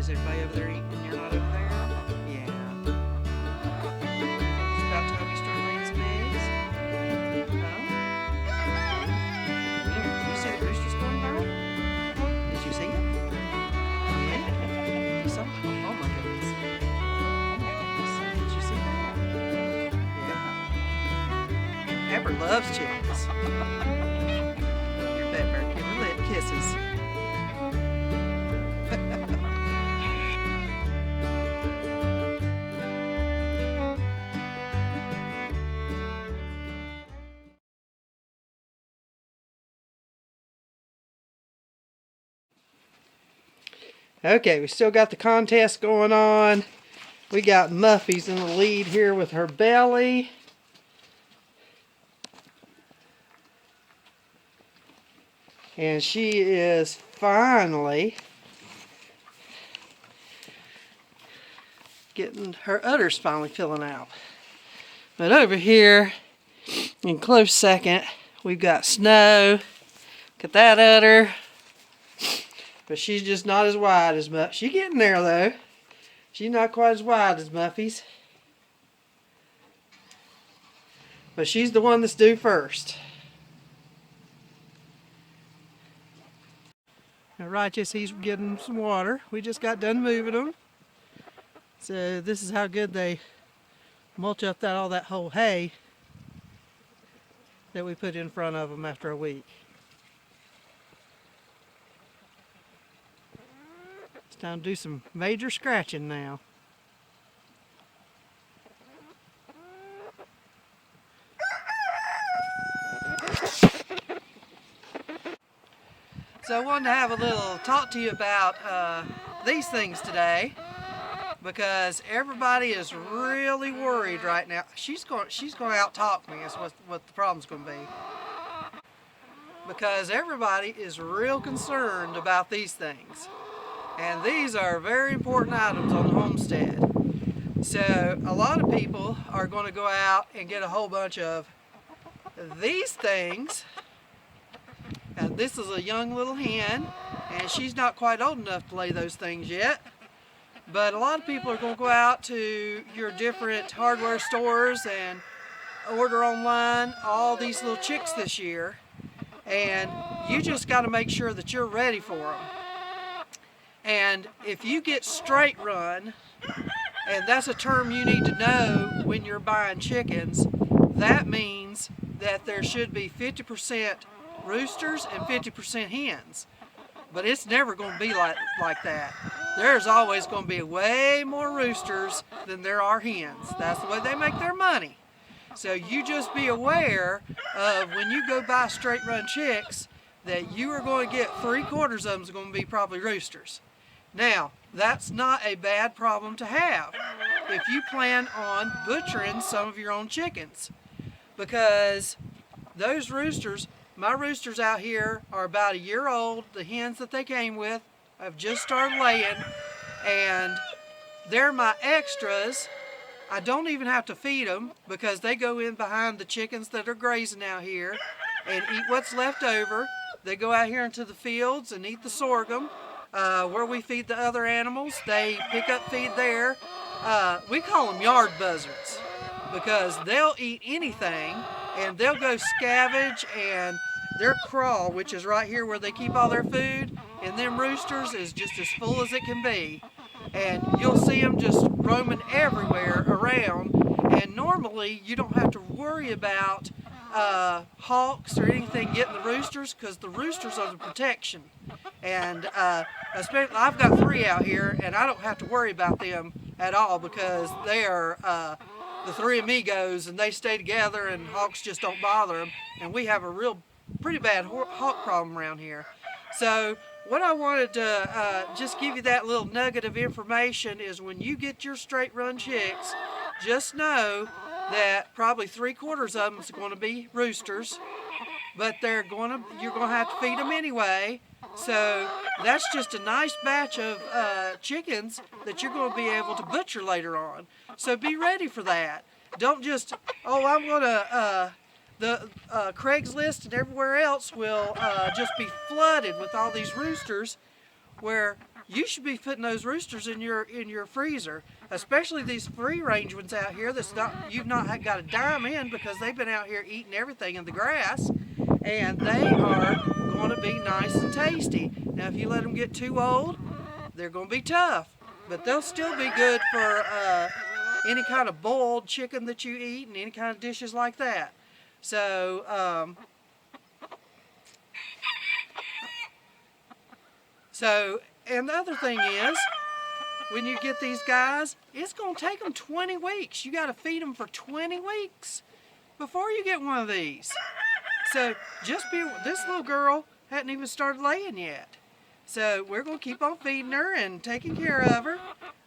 Is everybody over there eating and you're not over there? Yeah. It's about time you start laying some eggs. Huh? Here, you see the roosters going by? Did you see it? Yeah. You saw it? Oh my goodness. Oh my goodness. Did you see that? Yeah. Pepper loves chickens. Your Pepper, give her lip kisses. Okay, we still got the contest going on. We got Muffy's in the lead here with her belly. And she is finally getting her udders finally filling out. But over here, in close second, we've got Snow. Got that udder. But she's just not as wide as Muffy. She's getting there though. She's not quite as wide as Muffy's. But she's the one that's due first. Now Righteous, he's getting some water. We just got done moving them. So this is how good they mulch up all that whole hay that we put in front of them after a week. It's time to do some major scratching now. So I wanted to have a little talk to you about these things today, because everybody is really worried right now. She's going to out-talk me. Is what the problem's going to be. Because everybody is real concerned about these things. And these are very important items on the homestead. So a lot of people are going to go out and get a whole bunch of these things. And this is a young little hen, and she's not quite old enough to lay those things yet. But a lot of people are going to go out to your different hardware stores and order online all these little chicks this year. And you just got to make sure that you're ready for them. And if you get straight run, and that's a term you need to know when you're buying chickens, that means that there should be 50% roosters and 50% hens. But it's never going to be like that. There's always going to be way more roosters than there are hens. That's the way they make their money. So you just be aware of when you go buy straight run chicks that you are going to get 3/4 of them is going to be probably roosters. Now, that's not a bad problem to have if you plan on butchering some of your own chickens, because those roosters, my roosters out here are about a year old. The hens that they came with have just started laying, and they're my extras. I don't even have to feed them because they go in behind the chickens that are grazing out here and eat what's left over. They go out here into the fields and eat the sorghum. Where we feed the other animals, they pick up feed there. We call them yard buzzards because they'll eat anything, and they'll go scavenge, and their crawl, which is right here where they keep all their food, and them roosters is just as full as it can be. And you'll see them just roaming everywhere around, and normally you don't have to worry about hawks or anything getting the roosters, because the roosters are the protection. And especially, I've got 3 out here, and I don't have to worry about them at all because they are the 3 amigos, and they stay together, and hawks just don't bother them. And we have a pretty bad hawk problem around here. So what I wanted to just give you that little nugget of information is when you get your straight run chicks, just know that probably 3/4 of them is going to be roosters, but you're going to have to feed them anyway. So that's just a nice batch of chickens that you're going to be able to butcher later on. So be ready for that. Don't just, I'm going to, the Craigslist and everywhere else will just be flooded with all these roosters. where you should be putting those roosters in your freezer, especially these free range ones out here you've not got a dime in, because they've been out here eating everything in the grass, and they are going to be nice and tasty. Now if you let them get too old, they're going to be tough, but they'll still be good for any kind of boiled chicken that you eat and any kind of dishes like that. So and the other thing is, when you get these guys, it's going to take them 20 weeks. You got to feed them for 20 weeks before you get one of these. So this little girl hadn't even started laying yet. So we're going to keep on feeding her and taking care of her,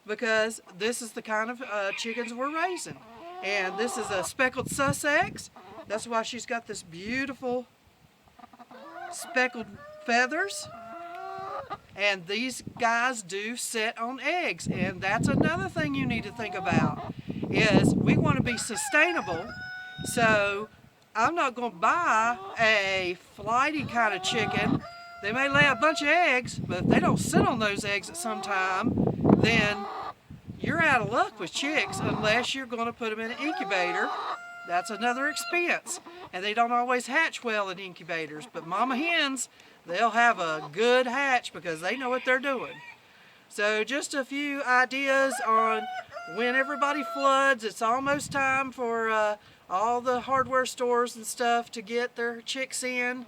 because this is the kind of chickens we're raising. And this is a speckled Sussex. That's why she's got this beautiful speckled feathers. And these guys do set on eggs, and that's another thing you need to think about, is we want to be sustainable. So I'm not going to buy a flighty kind of chicken. They may lay a bunch of eggs, but if they don't sit on those eggs at some time, then you're out of luck with chicks, unless you're going to put them in an incubator. That's another expense, and they don't always hatch well in incubators. But mama hens, they'll have a good hatch because they know what they're doing. So just a few ideas on when everybody floods. It's almost time for all the hardware stores and stuff to get their chicks in.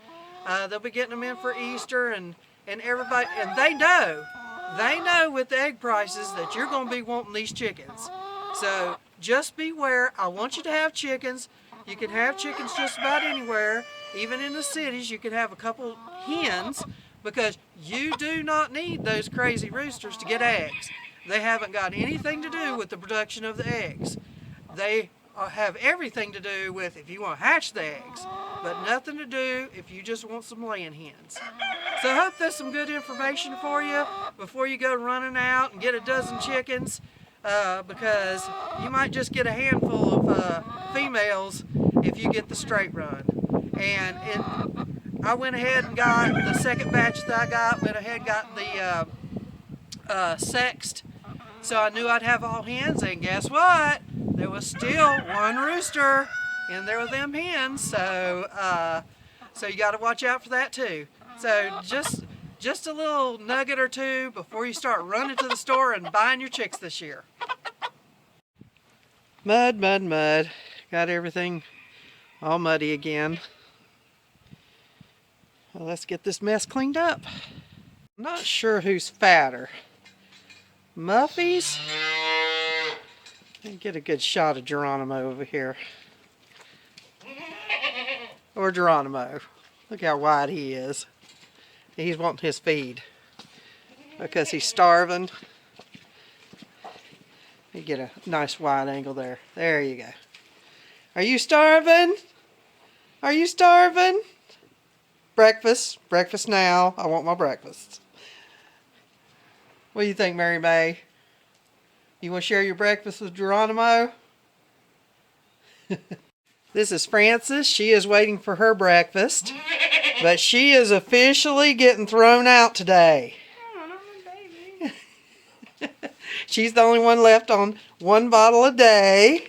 They'll be getting them in for Easter, and everybody, and they know with the egg prices that you're going to be wanting these chickens. So just beware. I want you to have chickens. You can have chickens just about anywhere. Even in the cities, you can have a couple hens, because you do not need those crazy roosters to get eggs. They haven't got anything to do with the production of the eggs. They have everything to do with if you want to hatch the eggs, but nothing to do if you just want some laying hens. So I hope that's some good information for you before you go running out and get a dozen chickens, because you might just get a handful of females if you get the straight run. And I went ahead and got the second batch that I got the sexed, so I knew I'd have all hens, and guess what? There was still one rooster in there with them hens, so you got to watch out for that too. So just a little nugget or two before you start running to the store and buying your chicks this year. Mud, mud, mud. Got everything all muddy again. Well, let's get this mess cleaned up. I'm not sure who's fatter. Muffy's? Let me get a good shot of Geronimo over here. Or Geronimo. Look how wide he is. He's wanting his feed because he's starving. Let me get a nice wide angle there. There you go. Are you starving? Are you starving? Breakfast. Breakfast now. I want my breakfast. What do you think, Mary May? You want to share your breakfast with Geronimo? This is Frances. She is waiting for her breakfast. But she is officially getting thrown out today. Oh, not my baby. She's the only one left on one bottle a day.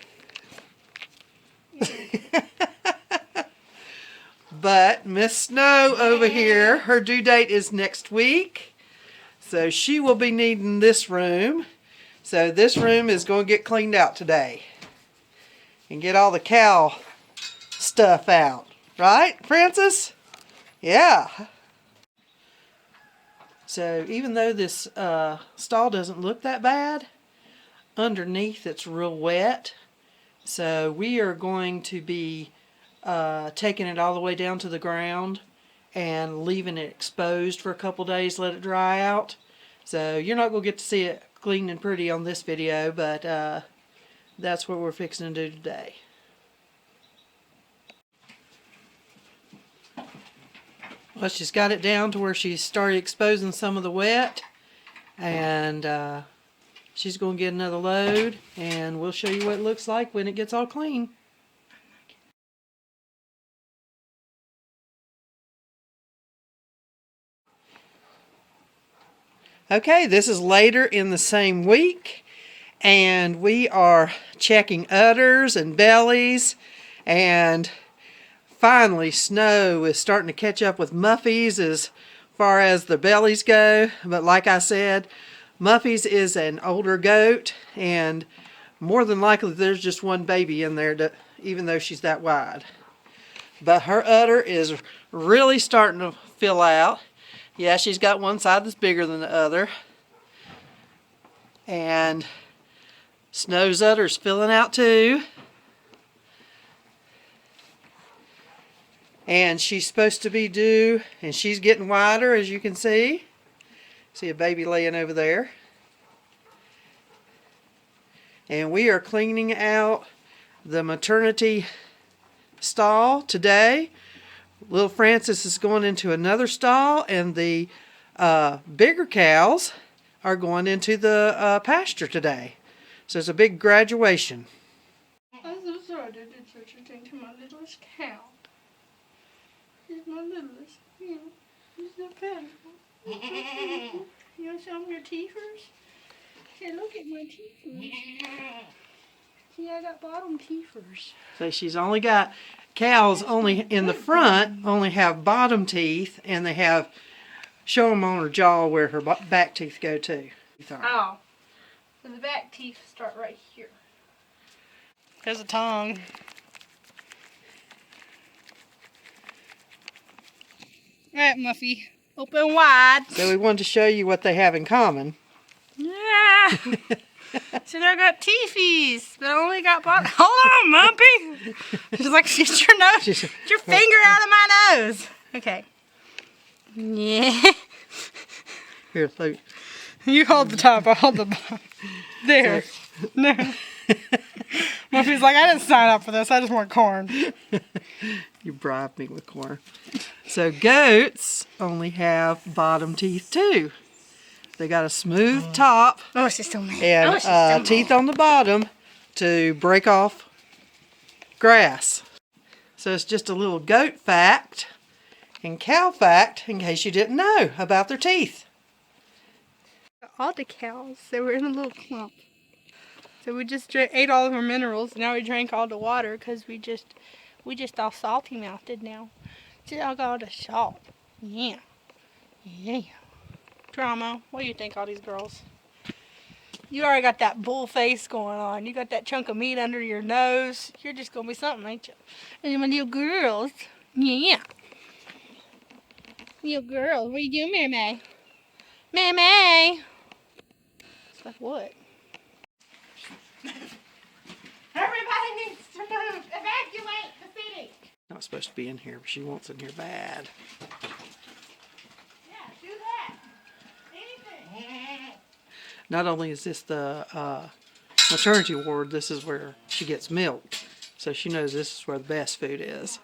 But Miss Snow over here, her due date is next week. So she will be needing this room. So this room is going to get cleaned out today. And get all the cow stuff out. Right, Frances? Yeah. So even though this stall doesn't look that bad, underneath it's real wet. So we are going to be taking it all the way down to the ground and leaving it exposed for a couple days, let it dry out. So you're not going to get to see it clean and pretty on this video, but that's what we're fixing to do today. Well, she's got it down to where she's started exposing some of the wet, and she's going to get another load, and we'll show you what it looks like when it gets all clean. Okay, this is later in the same week, and we are checking udders and bellies, and finally snow is starting to catch up with Muffy's as far as the bellies go. But like I said, Muffy's is an older goat, and more than likely there's just one baby in there, even though she's that wide. But her udder is really starting to fill out. Yeah, she's got one side that's bigger than the other. And Snow's udder's filling out too. And she's supposed to be due, and she's getting wider, as you can see. See a baby laying over there. And we are cleaning out the maternity stall today. Little Francis is going into another stall, and the bigger cows are going into the pasture today. So it's a big graduation. I'm so sorry I did such a thing to my littlest cow. He's my littlest. Yeah, he's so beautiful. You want to show him your teethers? Say, look at my teethers. See, I got bottom teethers. So she's only got, cows only in the front only have bottom teeth, and they have, show them on her jaw where her back teeth go to. Oh, so the back teeth start right here. There's a tongue. Alright, Muffy. Open wide. So we wanted to show you what they have in common. Yeah. So they got teethies, but only got bottom. Hold on, Mumpy. She's like, get your nose, get your finger out of my nose. Okay. Yeah. Here, so You hold the top, I'll hold the bottom. There. No. Muffy's like, I didn't sign up for this, I just want corn. You bribed me with corn. So goats only have bottom teeth too. They got a smooth top Oh, she's still mad. and teeth on the bottom to break off grass. So it's just a little goat fact and cow fact in case you didn't know about their teeth. All the cows, they were in a little clump. So we just ate all of our minerals. Now we drank all the water because we just all salty mouthed now. See, I got all the salt. Yeah. Yeah. Drama. What do you think, all these girls? You already got that bull face going on. You got that chunk of meat under your nose. You're just going to be something, ain't you? And my little girls. Yeah. Little girls. What are you doing, Mary May? Mary May. It's like, what? Everybody needs to move. Evacuate the city. Not supposed to be in here, but she wants in here bad. Yeah, do that. Anything. Not only is this the maternity ward, this is where she gets milk. So she knows this is where the best food is.